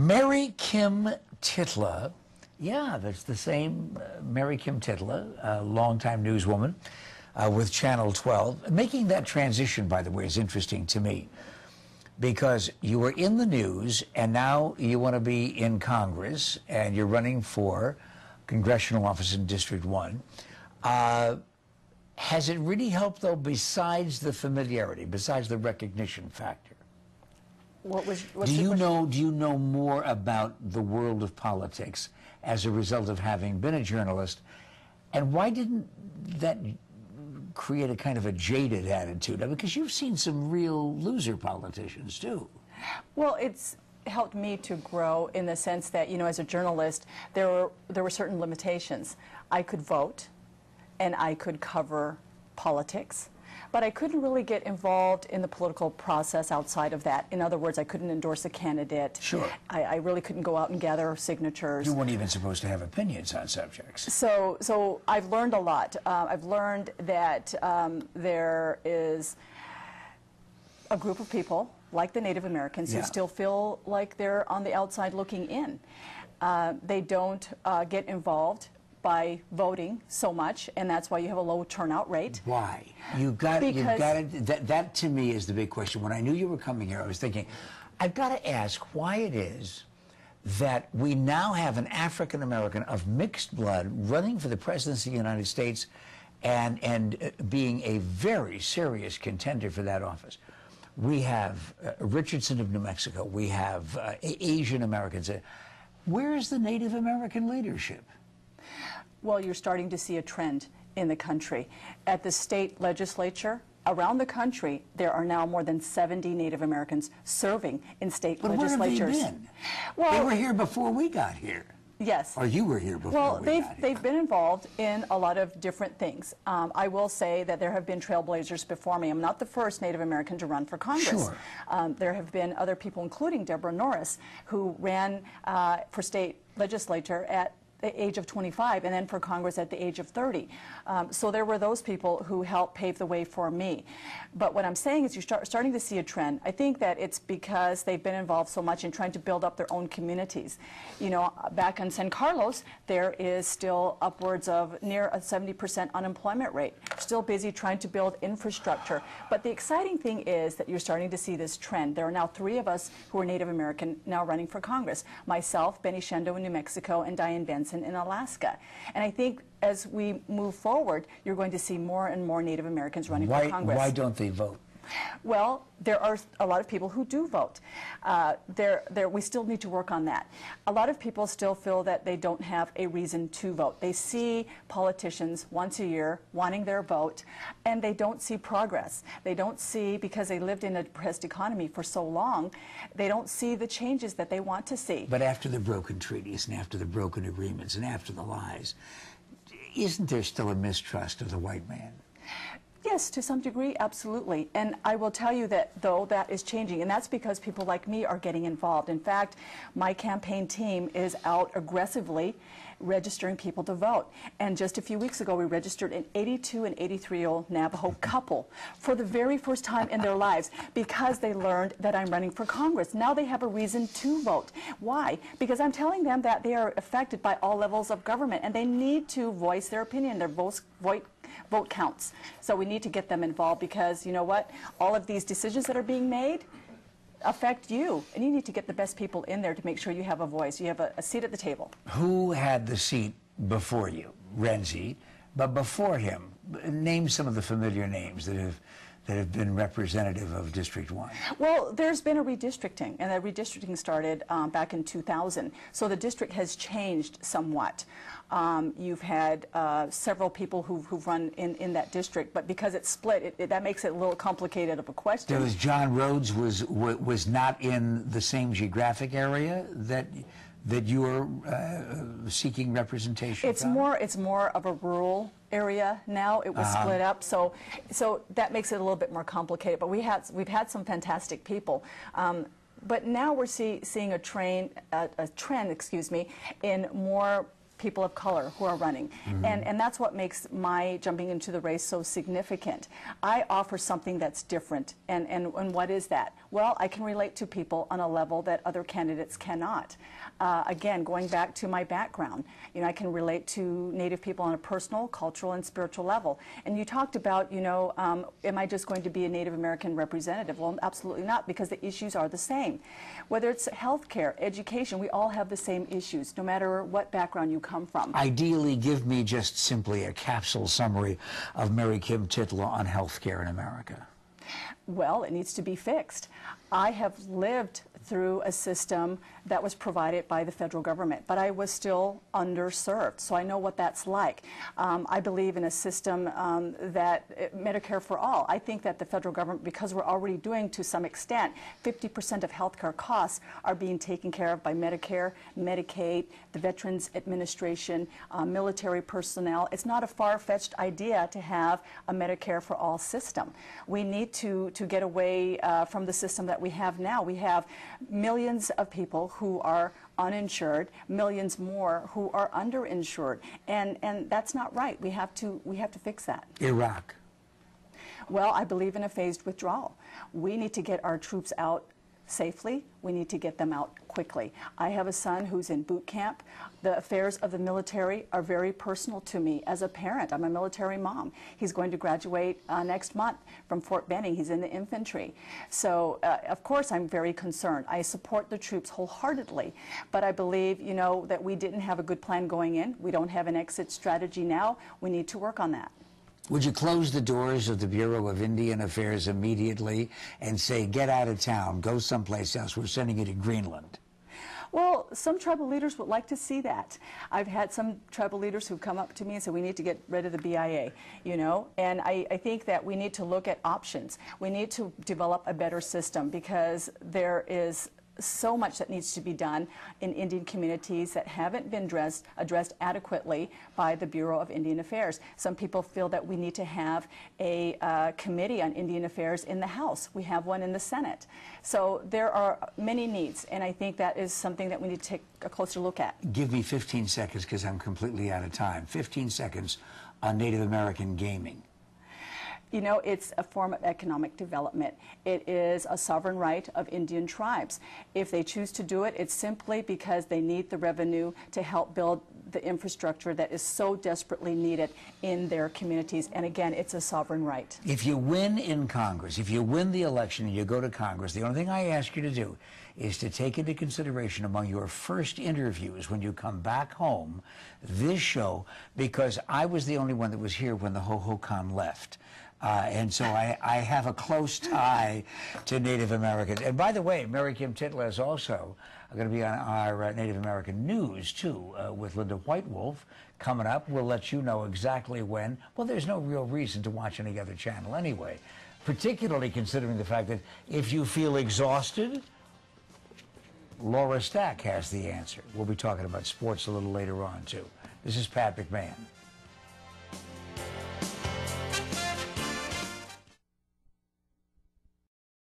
Mary Kim Titla, yeah, that's the same Mary Kim Titla, a longtime newswoman with Channel 12. Making that transition, by the way, is interesting to me because you were in the news and now you want to be in Congress and you're running for congressional office in District 1. Has it really helped, though, besides the familiarity, besides the recognition factor? Do you know more about the world of politics as a result of having been a journalist? And why didn't that create a kind of a jaded attitude? I mean, because you've seen some real loser politicians, too. Well, it's helped me to grow in the sense that, you know, as a journalist, there were certain limitations. I could vote, and I could cover politics, but I couldn't really get involved in the political process outside of that. In other words, I couldn't endorse a candidate. Sure. I really couldn't go out and gather signatures. You weren't even supposed to have opinions on subjects. So I've learned a lot. I've learned that there is a group of people, like the Native Americans, who still feel like they're on the outside looking in. They don't get involved by voting so much, and that's why you have a low turnout rate. Why? You've got it. That to me is the big question. When I knew you were coming here, I was thinking, I've got to ask why it is that we now have an African American of mixed blood running for the presidency of the United States and being a very serious contender for that office. We have Richardson of New Mexico. We have Asian Americans. Where is the Native American leadership? Well, you're starting to see a trend in the country. At the state legislature, around the country, there are now more than 70 Native Americans serving in state legislatures. Where have they been? Well, they were here before we got here. Yes. Or you were here before we got here. They've been involved in a lot of different things. I will say that there have been trailblazers before me. I'm not the first Native American to run for Congress. Sure. There have been other people, including Deborah Norris, who ran for state legislature at the age of 25 and then for Congress at the age of 30. So there were those people who helped pave the way for me. But what I'm saying is you're starting to see a trend. I think that it's because they've been involved so much in trying to build up their own communities. You know, back in San Carlos, there is still upwards of near a 70% unemployment rate. Still busy trying to build infrastructure. But the exciting thing is that you're starting to see this trend. There are now 3 of us who are Native American now running for Congress. Myself, Benny Shendo in New Mexico, and Diane Benson in Alaska. And I think as we move forward, you're going to see more and more Native Americans running for Congress. Why don't they vote? Well, there are a lot of people who do vote. We still need to work on that. A lot of people still feel that they don't have a reason to vote. They see politicians once a year wanting their vote, and they don't see progress. They don't see, because they lived in a depressed economy for so long, they don't see the changes that they want to see. But after the broken treaties and after the broken agreements and after the lies, isn't there still a mistrust of the white man? Yes, to some degree, absolutely. And I will tell you that, though, that is changing. And that's because people like me are getting involved. In fact, my campaign team is out aggressively registering people to vote. And just a few weeks ago, we registered an 82 and 83-year-old Navajo couple for the very first time in their lives because they learned that I'm running for Congress. Now they have a reason to vote. Why? Because I'm telling them that they are affected by all levels of government, and they need to voice their opinion. Their vote counts. So we need to get them involved because, you know what, all of these decisions that are being made affect you, and you need to get the best people in there to make sure you have a voice, you have a seat at the table. Who had the seat before you? Renzi, but before him, name some of the familiar names that have been representative of District 1. Well, there's been a redistricting, and that redistricting started back in 2000. So the district has changed somewhat. You've had several people who've run in that district, but because it's split, that makes it a little complicated of a question. There was John Rhodes was not in the same geographic area that you are seeking representation from? It's more of a rural area now. It was split up, so that makes it a little bit more complicated. But we've had some fantastic people. But now we're seeing a trend, excuse me, in more people of color who are running. And that's what makes my jumping into the race so significant. I offer something that's different. And what is that? Well, I can relate to people on a level that other candidates cannot. Again, going back to my background, you know, I can relate to Native people on a personal, cultural, and spiritual level. And you talked about, you know, am I just going to be a Native American representative? Well, absolutely not, because the issues are the same. Whether it's healthcare, education, we all have the same issues, no matter what background you come from. Ideally, give me just simply a capsule summary of Mary Kim Titla on healthcare in America. Well, it needs to be fixed. I have lived through a system that was provided by the federal government, but I was still underserved, so I know what that's like. I believe in a system that Medicare for all. I think that the federal government, because we're already doing to some extent, 50% of healthcare costs are being taken care of by Medicare, Medicaid, the Veterans Administration, military personnel. It's not a far-fetched idea to have a Medicare for all system. We need to get away from the system that we have now. We have millions of people who are uninsured, millions more who are underinsured, and that's not right. We have to fix that. Iraq. Well, I believe in a phased withdrawal. We need to get our troops out safely. We need to get them out quickly. I have a son who's in boot camp. The affairs of the military are very personal to me as a parent. I'm a military mom. He's going to graduate next month from Fort Benning. He's in the infantry. So, of course, I'm very concerned. I support the troops wholeheartedly, but I believe, you know, that we didn't have a good plan going in. We don't have an exit strategy now. We need to work on that. Would you close the doors of the Bureau of Indian Affairs immediately and say, get out of town, go someplace else, we're sending you to Greenland? Well, some tribal leaders would like to see that. I've had some tribal leaders who've come up to me and said, we need to get rid of the BIA, you know, and I think that we need to look at options. We need to develop a better system, because there is so much that needs to be done in Indian communities that haven't been addressed adequately by the Bureau of Indian Affairs. Some people feel that we need to have a committee on Indian Affairs in the House. We have one in the Senate. So there are many needs, and I think that is something that we need to take a closer look at. Give me 15 seconds, because I'm completely out of time. 15 seconds on Native American gaming. You know, it's a form of economic development. It is a sovereign right of Indian tribes. If they choose to do it, it's simply because they need the revenue to help build the infrastructure that is so desperately needed in their communities. And again, it's a sovereign right. If you win in Congress, if you win the election and you go to Congress, the only thing I ask you to do is to take into consideration among your first interviews when you come back home this show, because I was the only one that was here when the Hohokam left. And so I have a close tie to Native Americans. And by the way, Mary Kim Titla is also going to be on our Native American news, too, with Linda Whitewolf coming up. We'll let you know exactly when. Well, there's no real reason to watch any other channel anyway, particularly considering the fact that if you feel exhausted, Laura Stack has the answer. We'll be talking about sports a little later on, too. This is Pat McMahon.